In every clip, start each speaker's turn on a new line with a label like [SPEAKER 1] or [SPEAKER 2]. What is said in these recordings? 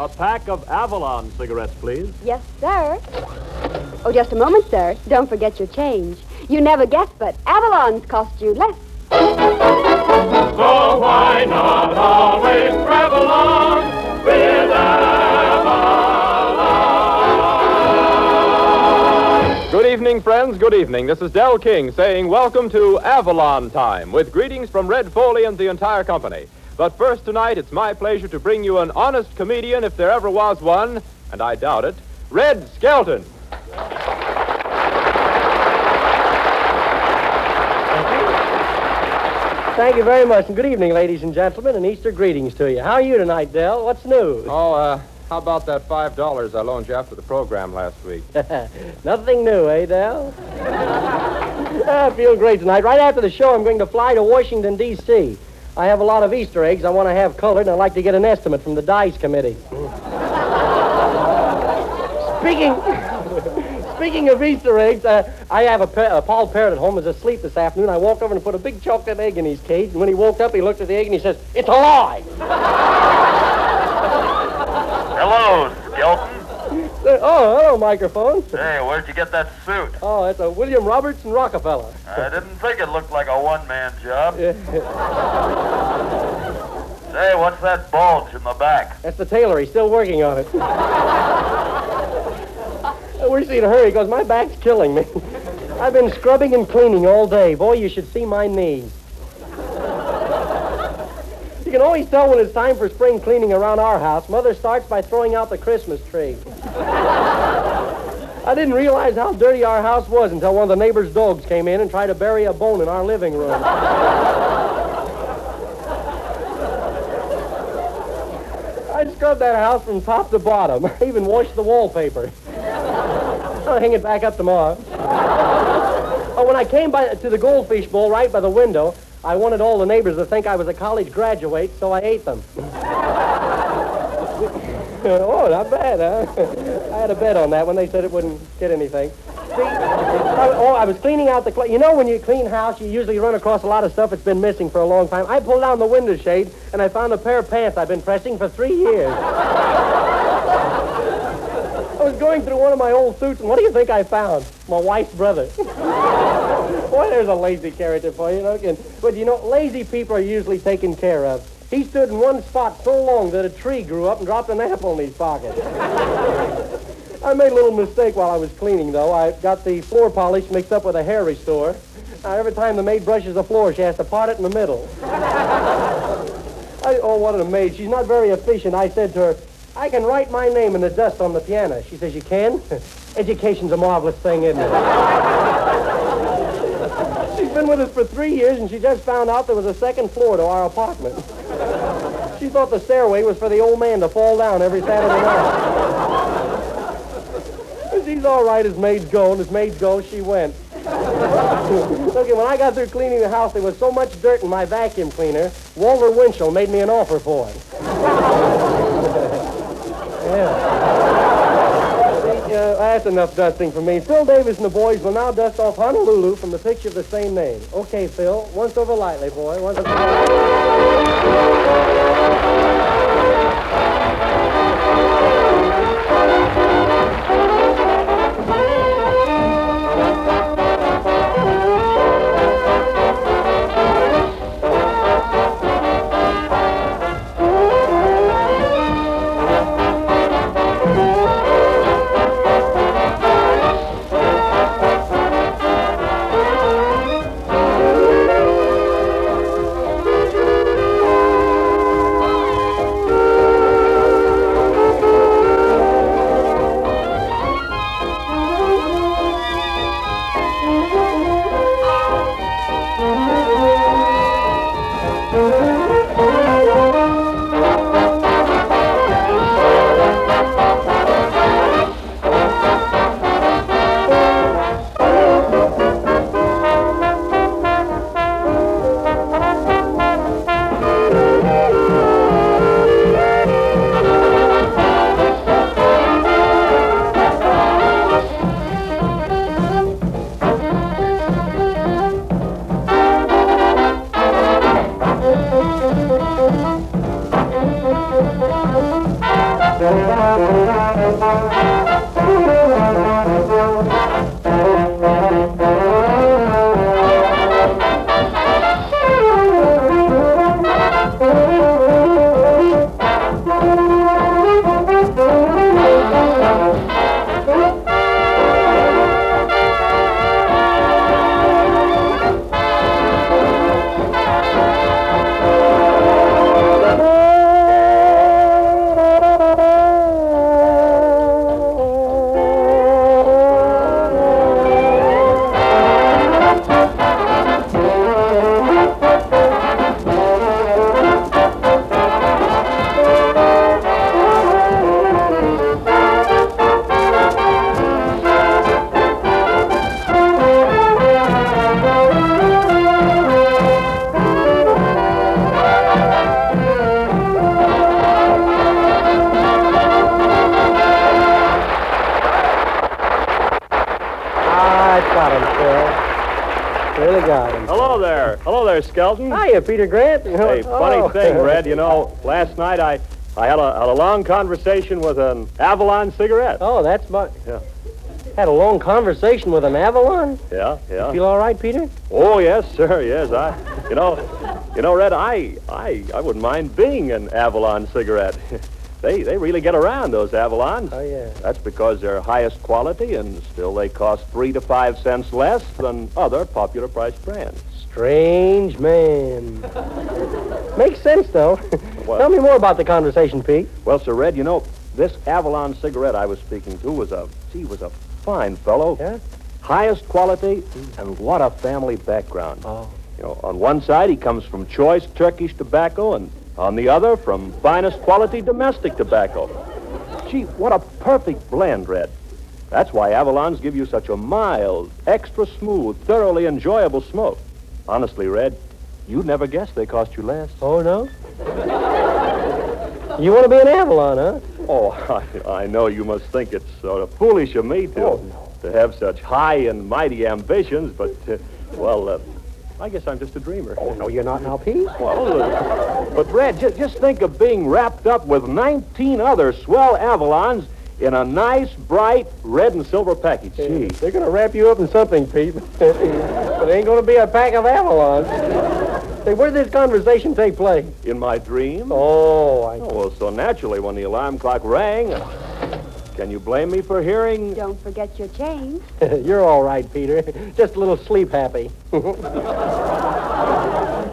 [SPEAKER 1] A pack of Avalon cigarettes, please.
[SPEAKER 2] Yes, sir. Oh, just a moment, sir. Don't forget your change. You never guess, but Avalon's cost you less.
[SPEAKER 1] So why not always travel on with Avalon? Good evening, friends. Good evening. This is Del King saying welcome to Avalon Time with greetings from Red Foley and the entire company. But first tonight, it's my pleasure to bring you an honest comedian, if there ever was one, and I doubt it, Red Skelton.
[SPEAKER 3] Thank you very much, and good evening, ladies and gentlemen, and Easter greetings to you. How are you tonight, Del? What's new?
[SPEAKER 1] Oh, how about that $5 I loaned you after the program last week?
[SPEAKER 3] Nothing new, eh, Del? I feel great tonight. Right after the show, I'm going to fly to Washington, D.C. I have a lot of Easter eggs I want to have colored, and I'd like to get an estimate from the Dice Committee. Speaking of Easter eggs, I have a Paul Parrot at home who's asleep this afternoon. I walked over and put a big chocolate egg in his cage, and when he woke up, he looked at the egg and he says, "It's alive!"
[SPEAKER 4] Hello, Skelton.
[SPEAKER 3] Oh, hello, microphone.
[SPEAKER 4] Hey, where'd you get that suit?
[SPEAKER 3] Oh, it's a William Roberts and Rockefeller.
[SPEAKER 4] I didn't think it looked like a one-man job.
[SPEAKER 3] Yeah.
[SPEAKER 4] Say, what's that bulge in the back?
[SPEAKER 3] That's the tailor. He's still working on it. Where's he in a hurry? He goes, "My back's killing me. I've been scrubbing and cleaning all day. Boy, you should see my knees." You can always tell when it's time for spring cleaning around our house. Mother starts by throwing out the Christmas tree. I didn't realize how dirty our house was until one of the neighbor's dogs came in and tried to bury a bone in our living room. I scrubbed that house from top to bottom. I even washed the wallpaper. I'll hang it back up tomorrow. Oh, when I came to the goldfish bowl right by the window, I wanted all the neighbors to think I was a college graduate, so I ate them. Oh, not bad, huh? I had a bet on that when they said it wouldn't get anything. See, I was cleaning out the... You know when you clean house, you usually run across a lot of stuff that's been missing for a long time. I pulled down the window shade, and I found a pair of pants I've been pressing for 3 years. I was going through one of my old suits, and what do you think I found? My wife's brother. Boy, there's a lazy character for you, you know. But, you know, lazy people are usually taken care of. He stood in one spot so long that a tree grew up and dropped an apple in his pocket. I made a little mistake while I was cleaning, though. I got the floor polish mixed up with a hair restore. Now, every time the maid brushes the floor, she has to part it in the middle. Oh, what an maid. She's not very efficient. I said to her, "I can write my name in the dust on the piano." She says, "You can?" Education's a marvelous thing, isn't it? She's been with us for 3 years, and she just found out there was a second floor to our apartment. She thought the stairway was for the old man to fall down every Saturday night. She's all right as maids go, and as maids go, she went. Look, when I got through cleaning the house, there was so much dirt in my vacuum cleaner, Walter Winchell made me an offer for it. That's enough dusting for me. Phil Davis and the boys will now dust off Honolulu from the picture of the same name. Okay, Phil. Once over lightly, boy. Once over lightly. got him.
[SPEAKER 5] Hello there. Hello there, Skelton.
[SPEAKER 3] Hiya, Peter Grant.
[SPEAKER 5] Hey, funny thing, Red. You know, last night I had a long conversation with an Avalon cigarette.
[SPEAKER 3] Oh, that's
[SPEAKER 5] Yeah.
[SPEAKER 3] Had a long conversation with an Avalon?
[SPEAKER 5] Yeah.
[SPEAKER 3] Feel all right, Peter?
[SPEAKER 5] Oh, yes, sir. Yes, you know, Red. I wouldn't mind being an Avalon cigarette. They really get around, those Avalons.
[SPEAKER 3] Oh, yeah.
[SPEAKER 5] That's because they're highest quality and still they cost 3 to 5 cents less than other popular price brands.
[SPEAKER 3] Strange man. Makes sense, though.
[SPEAKER 5] Well-
[SPEAKER 3] Tell me more about the conversation, Pete.
[SPEAKER 5] Well, Sir Red, you know, this Avalon cigarette I was speaking to was a fine fellow.
[SPEAKER 3] Yeah?
[SPEAKER 5] Highest quality, and what a family background.
[SPEAKER 3] Oh.
[SPEAKER 5] You know, on one side he comes from choice Turkish tobacco, and on the other from finest quality domestic tobacco. Gee, what a perfect blend, Red. That's why Avalons give you such a mild, extra smooth, thoroughly enjoyable smoke. Honestly, Red, you'd never guess they cost you less.
[SPEAKER 3] Oh, no? You want to be an Avalon, huh?
[SPEAKER 5] Oh, I know you must think it's sort of foolish of me to have such high and mighty ambitions, but, I guess I'm just a dreamer.
[SPEAKER 3] Oh, no, you're not now, Pete.
[SPEAKER 5] Well, but, Red, just think of being wrapped up with 19 other swell Avalons in a nice, bright red and silver package. Gee.
[SPEAKER 3] They're going to wrap you up in something, Pete. But it ain't going to be a pack of Avalons. Say, where did this conversation take place?
[SPEAKER 5] In my dream?
[SPEAKER 3] Oh,
[SPEAKER 5] Well, so naturally, when the alarm clock rang, can you blame me for hearing?
[SPEAKER 2] Don't forget your change.
[SPEAKER 3] You're all right, Peter. Just a little sleep happy.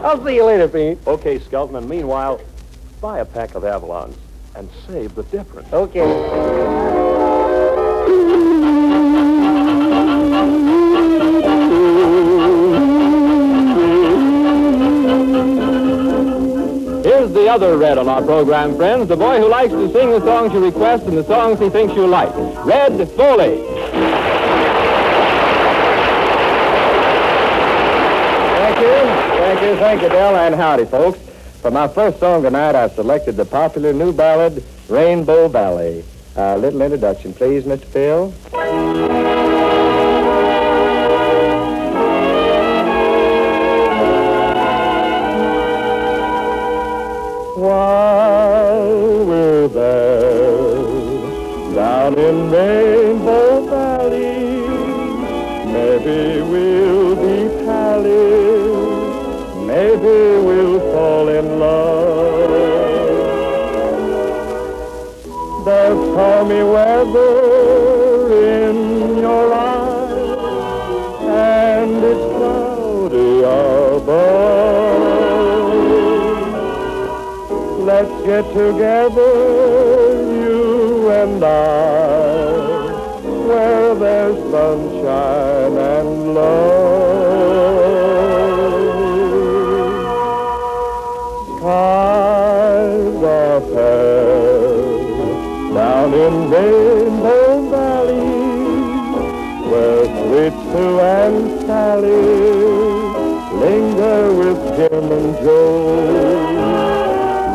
[SPEAKER 3] I'll see you later, Pete.
[SPEAKER 5] Okay, Skelton, and meanwhile, buy a pack of Avalons and save the difference.
[SPEAKER 3] Okay.
[SPEAKER 1] Here's the other Red on our program, friends, the boy who likes to sing the songs you request and the songs he thinks you'll like. Red Foley.
[SPEAKER 6] Thank you, Del, and howdy, folks. For my first song tonight, I selected the popular new ballad, Rainbow Valley. A little introduction, please, Mr. Phil. While we're there, down in Rainbow Valley, maybe we'll be pals. Maybe we'll fall in love. There's stormy weather in your eyes, and it's cloudy above. Let's get together, you and I, where there's sunshine and love. Skies are pale down in Rainbow Valley, where sweet Sue and Sally linger with Jim and Joe.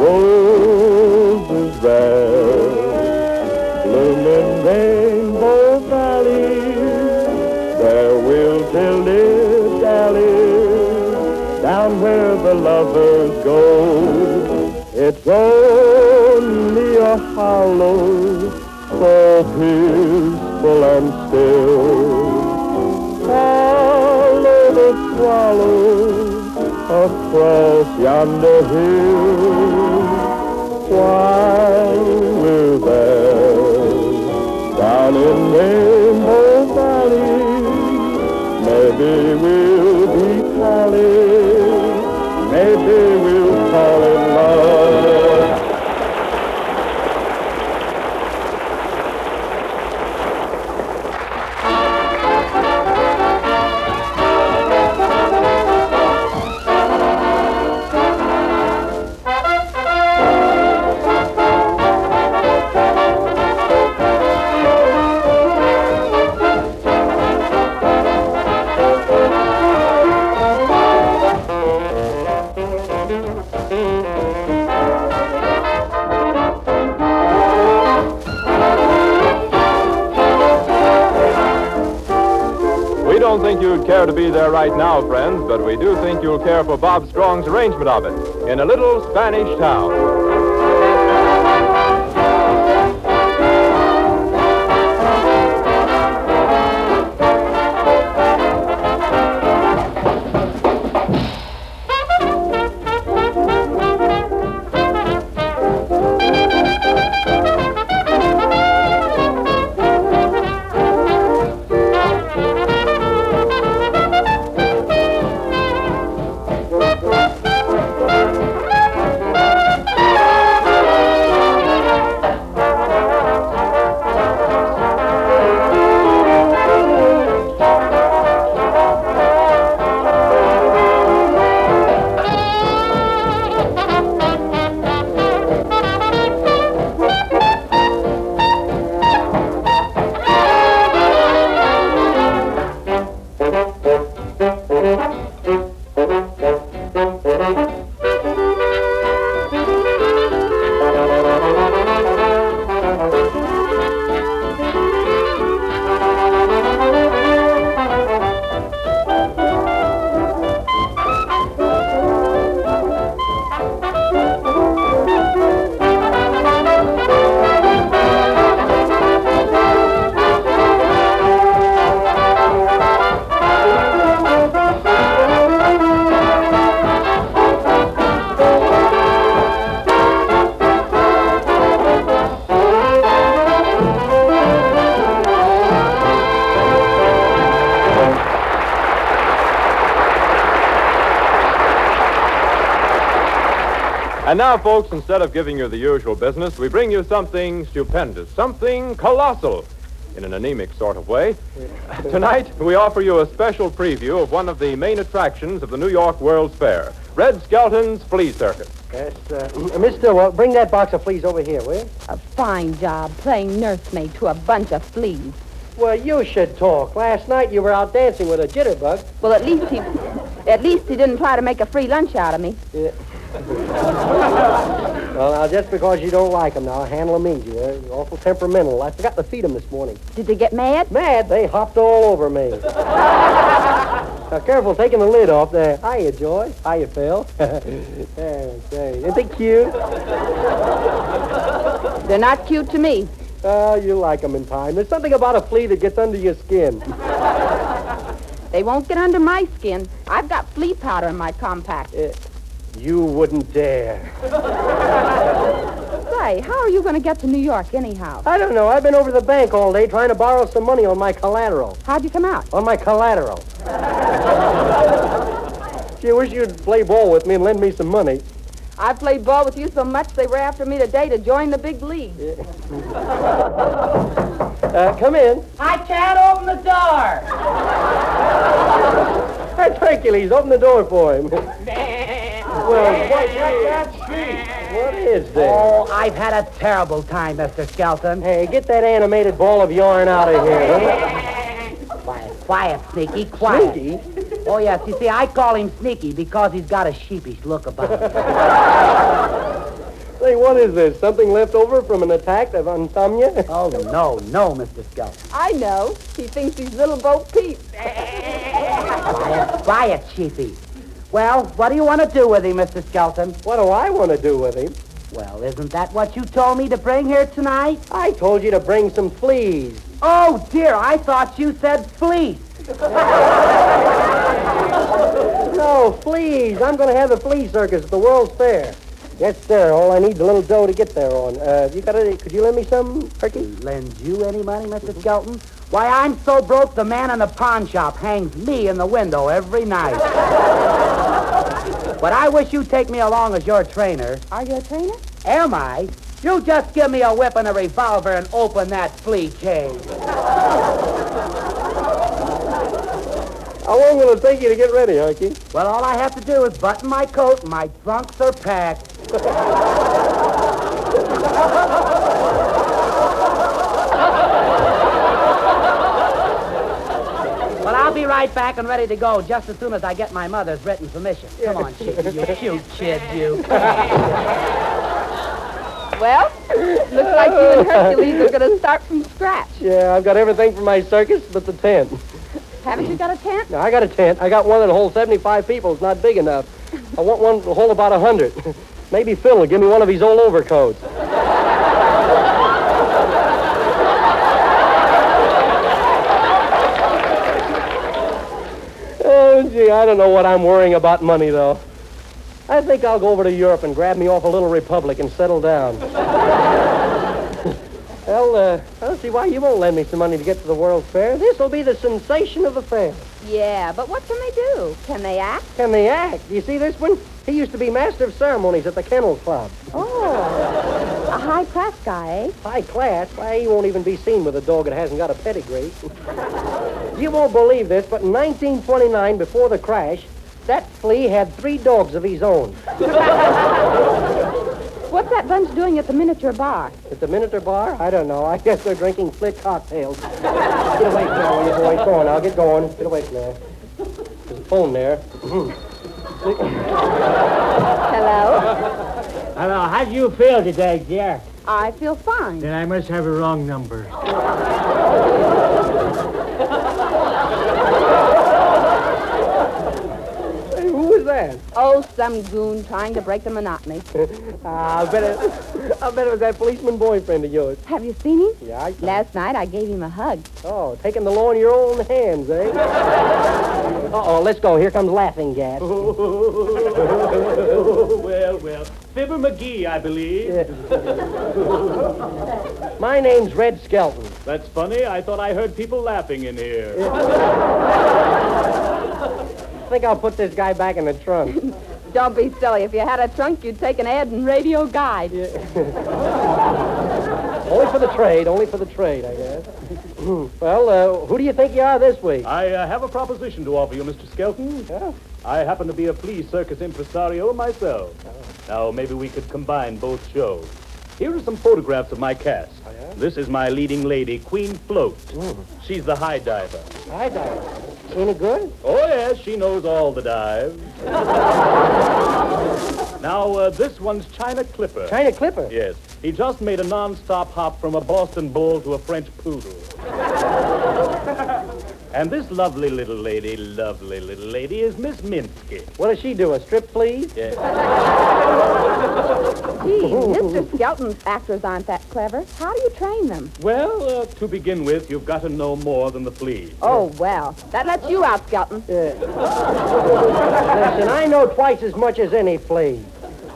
[SPEAKER 6] Roses there bloom in Rainbow Valley, there we'll dilly-dally down where the lovers go. It's only a hollow so peaceful and still. Follow the swallow across yonder hill. While we're there, down in Rainbow Valley, maybe we'll be pals. Maybe we'll fall in love.
[SPEAKER 1] don't care to be there right now, friends, but we do think you'll care for Bob Strong's arrangement of it in a little Spanish town. And now, folks, instead of giving you the usual business, we bring you something stupendous, something colossal, in an anemic sort of way. Tonight, we offer you a special preview of one of the main attractions of the New York World's Fair, Red Skelton's Flea Circus.
[SPEAKER 3] Yes, Miss Stillwell, bring that box of fleas over here, will you?
[SPEAKER 7] A fine job playing nursemaid to a bunch of fleas.
[SPEAKER 3] Well, you should talk. Last night you were out dancing with a jitterbug.
[SPEAKER 7] Well, at least he didn't try to make a free lunch out of me.
[SPEAKER 3] Yeah. Well, now, just because you don't like them, now, handle them easy. They're awful temperamental. I forgot to feed them this morning.
[SPEAKER 7] Did they get mad?
[SPEAKER 3] Mad? They hopped all over me. Now, careful taking the lid off there. Hiya, Joy. Hiya, Phil. Isn't they cute?
[SPEAKER 7] They're not cute to me.
[SPEAKER 3] Oh, you like them in time. There's something about a flea that gets under your skin.
[SPEAKER 7] They won't get under my skin. I've got flea powder in my compact.
[SPEAKER 3] You wouldn't dare.
[SPEAKER 7] Say, how are you going to get to New York anyhow?
[SPEAKER 3] I don't know. I've been over to the bank all day trying to borrow some money on my collateral.
[SPEAKER 7] How'd you come out?
[SPEAKER 3] On my collateral. Gee, I wish you'd play ball with me and lend me some money.
[SPEAKER 7] I played ball with you so much they were after me today to join the big league.
[SPEAKER 3] Come in.
[SPEAKER 8] I can't open the door.
[SPEAKER 3] Hey, Hercules, open the door for him. Well, what is this?
[SPEAKER 8] Oh, I've had a terrible time, Mr. Skelton.
[SPEAKER 3] Hey, get that animated ball of yarn out of here.
[SPEAKER 8] Quiet, Sneaky, quiet.
[SPEAKER 3] Sneaky?
[SPEAKER 8] Oh, yes, you see, I call him Sneaky because he's got a sheepish look about him.
[SPEAKER 3] Say, what is this? Something left over from an attack of insomnia?
[SPEAKER 8] Oh, no, Mr. Skelton.
[SPEAKER 7] I know. He thinks he's Little Bo Peep.
[SPEAKER 8] Quiet, sheepy. Well, what do you want to do with him, Mr. Skelton?
[SPEAKER 3] What do I want to do with him?
[SPEAKER 8] Well, isn't that what you told me to bring here tonight?
[SPEAKER 3] I told you to bring some fleas.
[SPEAKER 8] Oh, dear, I thought you said fleece.
[SPEAKER 3] No, fleas. I'm going to have the Flea Circus at the World's Fair. Yes, sir. All I need is a little dough to get there on. Could you lend me some, Herky?
[SPEAKER 8] Lend you any money, Mr. Skelton? Why, I'm so broke the man in the pawn shop hangs me in the window every night. But I wish you'd take me along as your trainer.
[SPEAKER 7] Are you a trainer?
[SPEAKER 8] Am I? You just give me a whip and a revolver and open that flea cage.
[SPEAKER 3] How long will it take you to get ready, Herky?
[SPEAKER 8] Well, all I have to do is button my coat and my trunks are packed. Well, I'll be right back and ready to go just as soon as I get my mother's written permission. Come on, Chicky, you cute kid, you.
[SPEAKER 7] Well, looks like you and Hercules are going to start from scratch.
[SPEAKER 3] Yeah, I've got everything for my circus but the tent.
[SPEAKER 7] Haven't you got a tent?
[SPEAKER 3] Now, I got a tent. I got one that'll hold 75 people. It's not big enough. I want one that'll hold about 100. Maybe Phil will give me one of his old overcoats. Oh, gee, I don't know what I'm worrying about money, though. I think I'll go over to Europe and grab me off a little republic and settle down. Well, I don't see why you won't lend me some money to get to the World's Fair. This'll be the sensation of the fair.
[SPEAKER 7] Yeah, but what can they do? Can they act?
[SPEAKER 3] Can they act? You see this one? He used to be master of ceremonies at the Kennel Club.
[SPEAKER 7] Oh, a high-class guy, eh?
[SPEAKER 3] High class? Why, he won't even be seen with a dog that hasn't got a pedigree. You won't believe this, but in 1929, before the crash, that Flea had 3 dogs of his own.
[SPEAKER 7] What's that bunch doing at the miniature bar?
[SPEAKER 3] At the miniature bar? I don't know. I guess they're drinking split cocktails. Get away from there, you boys. Go on now. Get going. Get away from there. There's a phone there.
[SPEAKER 7] Hello?
[SPEAKER 9] Hello, how do you feel today, dear?
[SPEAKER 7] I feel fine.
[SPEAKER 9] Then I must have a wrong number.
[SPEAKER 3] Hey, who was that?
[SPEAKER 7] Oh, some goon trying to break the monotony.
[SPEAKER 3] I bet it was that policeman boyfriend of yours.
[SPEAKER 7] Have you seen him?
[SPEAKER 3] Yeah, I saw.
[SPEAKER 7] Last night I gave him a hug.
[SPEAKER 3] Oh, taking the law in your own hands, eh? Uh-oh, let's go. Here comes Laughing Gas.
[SPEAKER 5] Well. Fibber McGee, I believe.
[SPEAKER 3] My name's Red Skelton.
[SPEAKER 5] That's funny. I thought I heard people laughing in here.
[SPEAKER 3] I think I'll put this guy back in the trunk.
[SPEAKER 7] Don't be silly. If you had a trunk, you'd take an ad in Radio Guide.
[SPEAKER 3] Yeah. Only for the trade, I guess. Well, who do you think you are this week?
[SPEAKER 5] I have a proposition to offer you, Mr. Skelton.
[SPEAKER 3] Yeah.
[SPEAKER 5] I happen to be a Flea Circus impresario myself. Now, maybe we could combine both shows. Here are some photographs of my cast.
[SPEAKER 3] Oh, yeah?
[SPEAKER 5] This is my leading lady, Queen Float. She's the high diver.
[SPEAKER 3] High diver. Any good?
[SPEAKER 5] Oh, yes, she knows all the dives. Now, this one's China Clipper.
[SPEAKER 3] China Clipper?
[SPEAKER 5] Yes. He just made a non-stop hop from a Boston Bull to a French Poodle. And this lovely little lady is Miss Minsky.
[SPEAKER 3] What does she do, a strip fleas?
[SPEAKER 5] Yes.
[SPEAKER 7] Gee, Mr. Skelton's actors aren't that clever. How do you train them?
[SPEAKER 5] Well, to begin with, you've got to know more than the fleas.
[SPEAKER 7] Oh, well, that lets you out, Skelton.
[SPEAKER 3] Yeah. Listen, I know twice as much as any flea.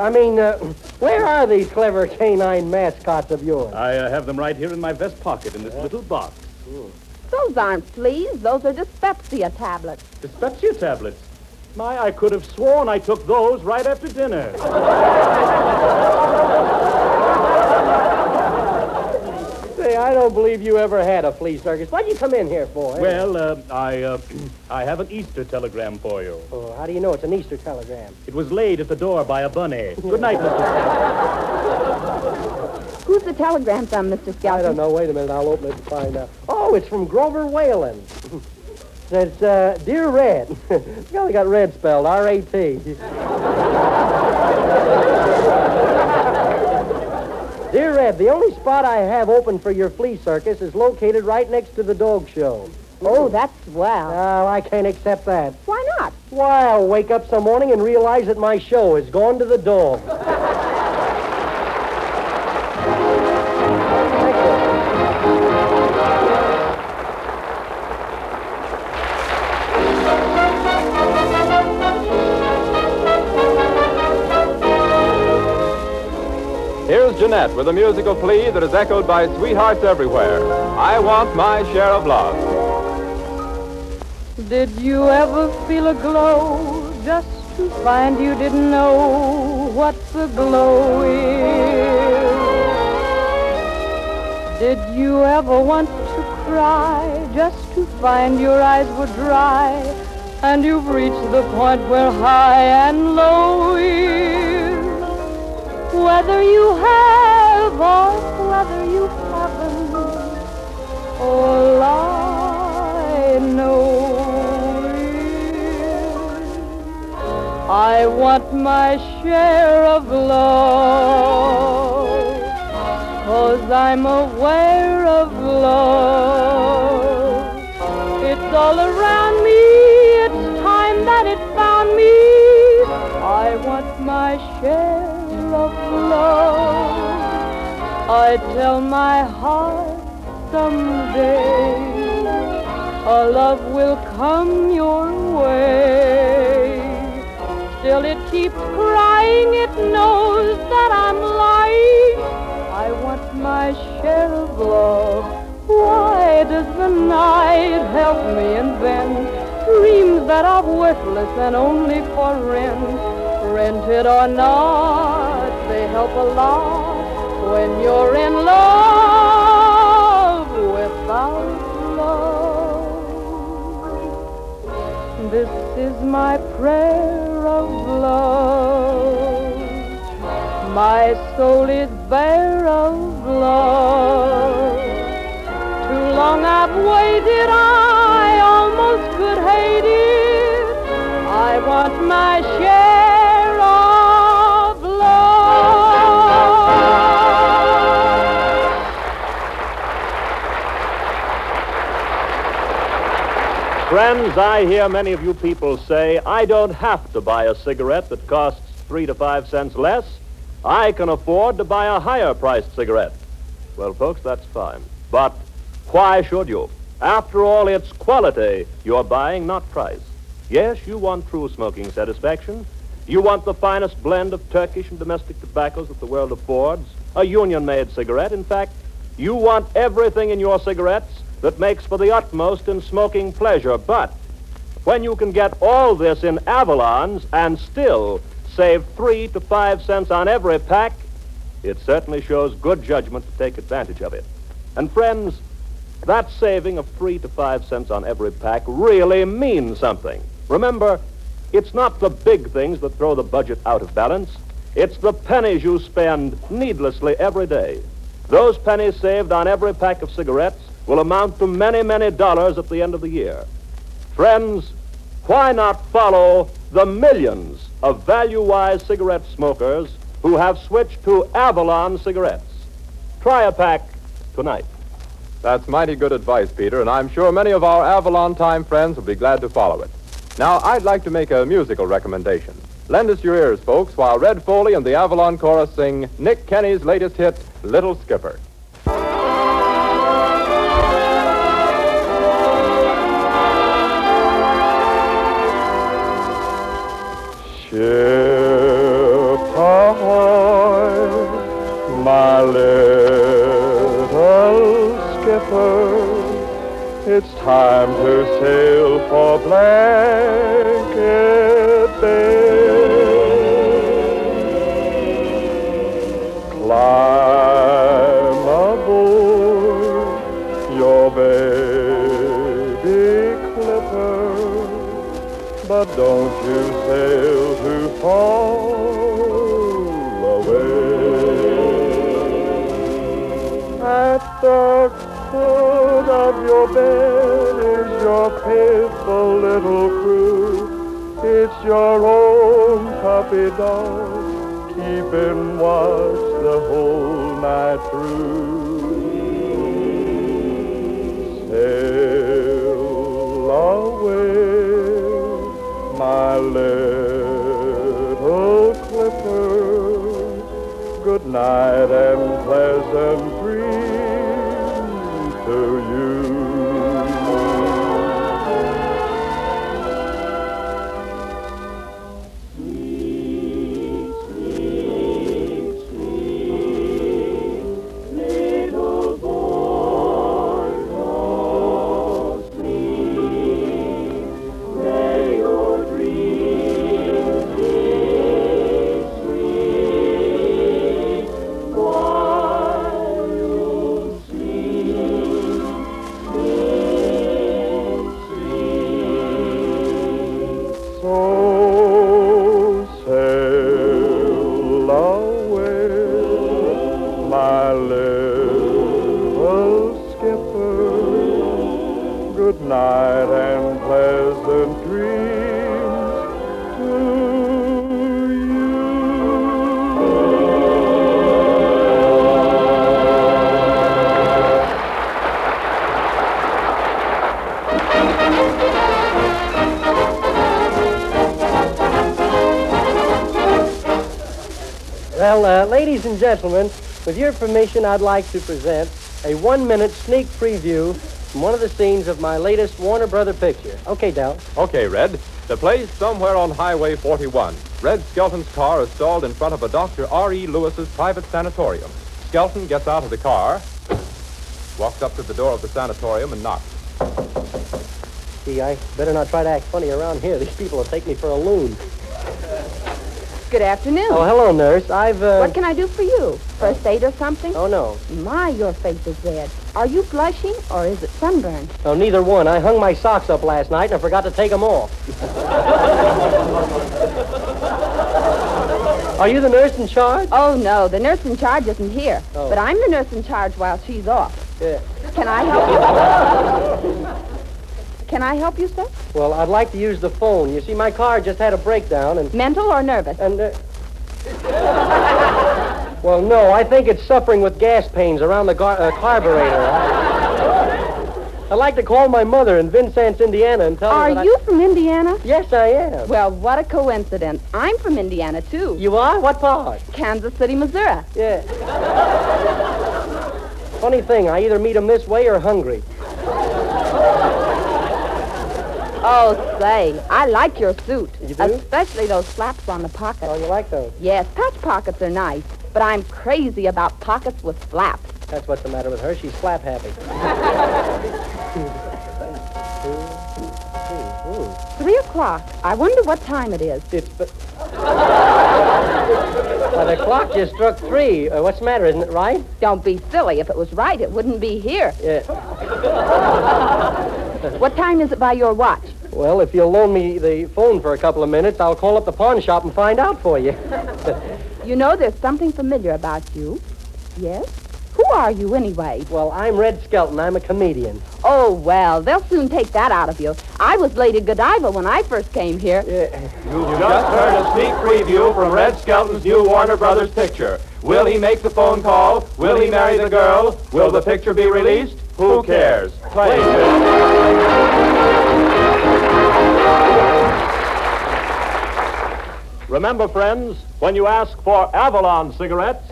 [SPEAKER 3] I mean, where are these clever canine mascots of yours?
[SPEAKER 5] I have them right here in my vest pocket in this little box.
[SPEAKER 7] Those aren't fleas. Those are dyspepsia tablets.
[SPEAKER 5] Dyspepsia tablets. My, I could have sworn I took those right after dinner.
[SPEAKER 3] Say, I don't believe you ever had a flea circus. What'd you come in here for? Eh?
[SPEAKER 5] Well, I have an Easter telegram for you.
[SPEAKER 3] Oh, how do you know it's an Easter telegram?
[SPEAKER 5] It was laid at the door by a bunny. Good night, Mr. Skelton.
[SPEAKER 7] Who's the telegram from, Mr. Skelton?
[SPEAKER 3] I don't know. Wait a minute. I'll open it and find out. Oh, it's from Grover Whalen. Says, Dear Red. It's only got red spelled, R-A-T. Dear Red, the only spot I have open for your flea circus is located right next to the dog show.
[SPEAKER 7] Oh, that's swell.
[SPEAKER 3] Oh, I can't accept that.
[SPEAKER 7] Why not?
[SPEAKER 3] Why, I'll wake up some morning and realize that my show has gone to the dog.
[SPEAKER 1] Here's Jeanette with a musical plea that is echoed by sweethearts everywhere. I want my share of love.
[SPEAKER 10] Did you ever feel a glow just to find you didn't know what the glow is? Did you ever want to cry just to find your eyes were dry and you've reached the point where high and low is? Whether you have or whether you haven't, all I know is I want my share of love, 'cause I'm aware of love. It's all around my share of love. I tell my heart someday a love will come your way. Still it keeps crying, it knows that I'm lying. I want my share of love. Why does the night help me invent dreams that are worthless and only for rent? Rented or not, they help a lot when you're in love. Without love, this is my prayer of love. My soul is bare of love. Too long I've waited, I almost could hate it. I want my share of love.
[SPEAKER 5] Friends, I hear many of you people say, I don't have to buy a cigarette that costs 3 to 5 cents less. I can afford to buy a higher-priced cigarette. Well, folks, that's fine. But why should you? After all, it's quality you're buying, not price. Yes, you want true smoking satisfaction. You want the finest blend of Turkish and domestic tobaccos that the world affords, a union-made cigarette. In fact, you want everything in your cigarettes that makes for the utmost in smoking pleasure. But when you can get all this in Avalon's and still save 3 to 5 cents on every pack, it certainly shows good judgment to take advantage of it. And friends, that saving of 3 to 5 cents on every pack really means something. Remember, it's not the big things that throw the budget out of balance. It's the pennies you spend needlessly every day. Those pennies saved on every pack of cigarettes will amount to many, many dollars at the end of the year. Friends, why not follow the millions of value-wise cigarette smokers who have switched to Avalon cigarettes? Try a pack tonight.
[SPEAKER 1] That's mighty good advice, Peter, and I'm sure many of our Avalon Time friends will be glad to follow it. Now, I'd like to make a musical recommendation. Lend us your ears, folks, while Red Foley and the Avalon Chorus sing Nick Kenny's latest hit, Little Skipper.
[SPEAKER 6] Ship ahoy, my little skipper. It's time to sail for Blanket Bay. Climb aboard your baby clipper, but don't you sail too far away. At the foot of your bed is your faithful little crew. It's your own puppy dog, keeping watch the whole night through. Sail away, my little clipper. Good night and pleasant dreams to you. Good night and pleasant dreams to you.
[SPEAKER 3] Well, ladies and gentlemen, with your permission, I'd like to present a 1-minute sneak preview from one of the scenes of my latest Warner Brother picture. Okay, Del.
[SPEAKER 1] Okay, Red. The place somewhere on Highway 41. Red Skelton's car is stalled in front of a Dr. R.E. Lewis's private sanatorium. Skelton gets out of the car, walks up to the door of the sanatorium, and knocks.
[SPEAKER 3] Gee, I better not try to act funny around here. These people will take me for a loon.
[SPEAKER 7] Good afternoon.
[SPEAKER 3] Oh, hello, nurse.
[SPEAKER 7] What can I do for you? First aid or something?
[SPEAKER 3] Oh, no.
[SPEAKER 7] My, your face is red. Are you blushing or is it sunburn?
[SPEAKER 3] Oh, neither one. I hung my socks up last night and I forgot to take them off. Are you the nurse in charge?
[SPEAKER 7] Oh, no. The nurse in charge isn't here.
[SPEAKER 3] Oh.
[SPEAKER 7] But I'm the nurse in charge while she's off.
[SPEAKER 3] Yeah.
[SPEAKER 7] Can I help you? Can I help you, sir?
[SPEAKER 3] Well, I'd like to use the phone. You see, my car just had a breakdown and...
[SPEAKER 7] Mental or nervous?
[SPEAKER 3] And, well, no, I think it's suffering with gas pains around the carburetor. I'd like to call my mother in Vincennes, Indiana, and tell her that
[SPEAKER 7] Are you from Indiana?
[SPEAKER 3] Yes, I am.
[SPEAKER 7] Well, what a coincidence. I'm from Indiana, too.
[SPEAKER 3] You are? What part?
[SPEAKER 7] Kansas City, Missouri.
[SPEAKER 3] Yeah. Funny thing, I either meet 'em this way or hungry.
[SPEAKER 7] Oh, say, I like your suit.
[SPEAKER 3] You do?
[SPEAKER 7] Especially those flaps on the pockets.
[SPEAKER 3] Oh, you like those?
[SPEAKER 7] Yes, patch pockets are nice, but I'm crazy about pockets with flaps.
[SPEAKER 3] That's what's the matter with her. She's flap happy.
[SPEAKER 7] 3 o'clock. I wonder what time it is.
[SPEAKER 3] Well, the clock just struck 3. What's the matter? Isn't it right?
[SPEAKER 7] Don't be silly. If it was right, it wouldn't be here.
[SPEAKER 3] Yeah.
[SPEAKER 7] What time is it by your watch?
[SPEAKER 3] Well, if you'll loan me the phone for a couple of minutes, I'll call up the pawn shop and find out for you.
[SPEAKER 7] You know there's something familiar about you. Yes? Who are you, anyway?
[SPEAKER 3] Well, I'm Red Skelton. I'm a comedian.
[SPEAKER 7] Oh, well, they'll soon take that out of you. I was Lady Godiva when I first came here.
[SPEAKER 3] Yeah.
[SPEAKER 1] You've just heard a sneak preview from Red Skelton's new Warner Brothers picture. Will he make the phone call? Will he marry the girl? Will the picture be released? Who cares? Play it.
[SPEAKER 5] Remember, friends, when you ask for Avalon Cigarettes,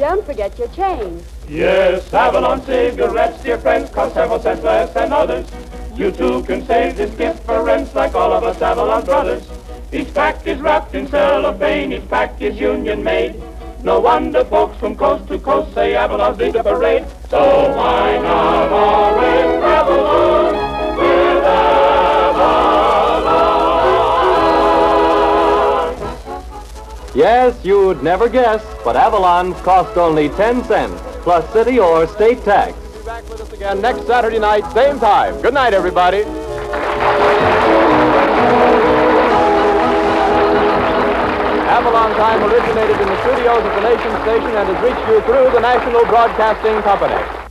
[SPEAKER 2] Don't forget your change.
[SPEAKER 11] Yes, Avalon Cigarettes, dear friends, cost several cents less than others. You too can save this gift for rents like all of us Avalon brothers. Each pack is wrapped in cellophane, each pack is union made. No wonder folks from coast to coast say Avalon's lead the parade. So why not always Avalon with Avalon?
[SPEAKER 1] Yes, you'd never guess, but Avalon's cost only 10 cents, plus city or state tax. Be back with us again next Saturday night, same time. Good night, everybody. Avalon Time originated in the studios of the Nation Station and has reached you through the National Broadcasting Company.